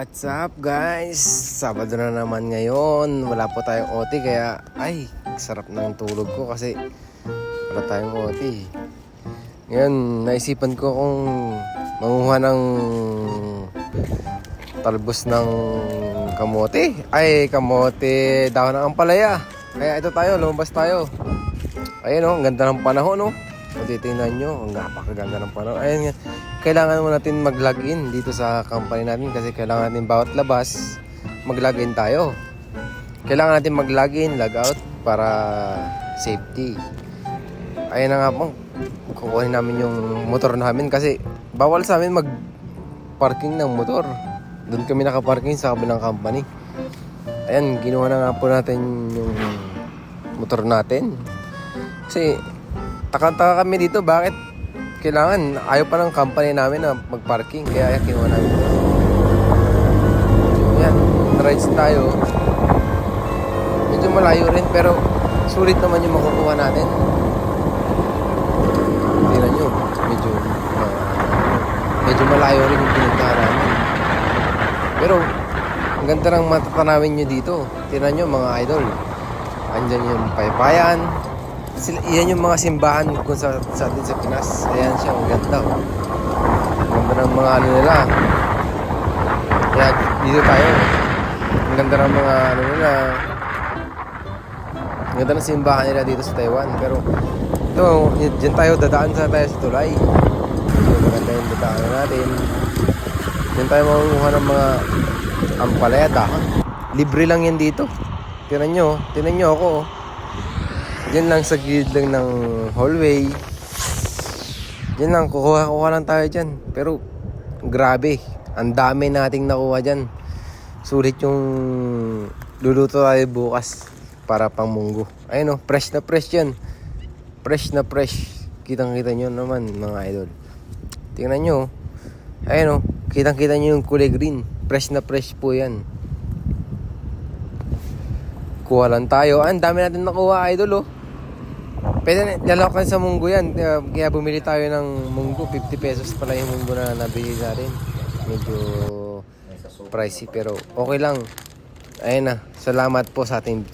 What's up guys? Sabado na naman ngayon. Wala po tayong OT kaya sarap ng tulog ko kasi wala tayong OT. Ngayon, naisipan ko kung manguha ng talbos ng kamote. Kamote, dahon ng ampalaya. Kaya ito tayo, lumabas tayo. Ayun ang ganda ng panahon Kung titingnan nyo, ang napakaganda ng panahon. Ayun, kailangan mo natin mag-login dito sa company natin kasi kailangan natin bawat labas mag-login tayo. Kailangan natin mag-login, log-out para safety. Ayun na nga po, kukunin namin yung motor namin kasi bawal sa amin mag-parking ng motor. Doon kami nakaparking sa kabilang company. Ayan, ginawa na nga po natin yung motor natin. Kasi taka-taka kami dito, bakit kailangan, ayaw pa ng company namin na mag-parking, kaya kinuha namin. Yan, rides tayo. Medyo malayo rin, pero sulit naman yung makukuha natin. Tingnan nyo, medyo malayo rin yung pinuntahan namin. Pero, ang ganda ng matatanawin nyo dito. Tingnan nyo mga idol. Andyan yung paypayan. Iyan yung mga simbahan kung sa atin sa Pinas. Ayan siya, ang ganda. Ang ganda ng mga ano nila. Kaya dito tayo. Ang ganda ng mga ano nila. Ang ganda ng simbahan nila dito sa Taiwan. Pero ito, dyan tayo, dadaan sa tulay. Maganda yung dadaan natin. Dyan tayo makukuha ng mga ampalaya, dahon. Libre lang yan dito. Tinan nyo ako. Diyan lang sa gilid lang ng hallway. Diyan lang, kukuha lang tayo dyan. Pero, grabe. Ang dami nating nakuha dyan. Sulit yung luluto tayo bukas para pang munggo. Ayun fresh na fresh yan. Fresh na fresh. Kitang-kita nyo naman, mga idol. Tingnan nyo. Ayun kitang-kita nyo yung kulay green. Fresh na fresh po yan. Kuha lang tayo. Ang dami natin nakuha, idol Pwede lalawak sa munggo yan. Kaya bumili tayo ng munggo. 50 pesos pala yung munggo na nabili natin. Medyo pricey pero okay lang. Ayun na. Salamat po sa ating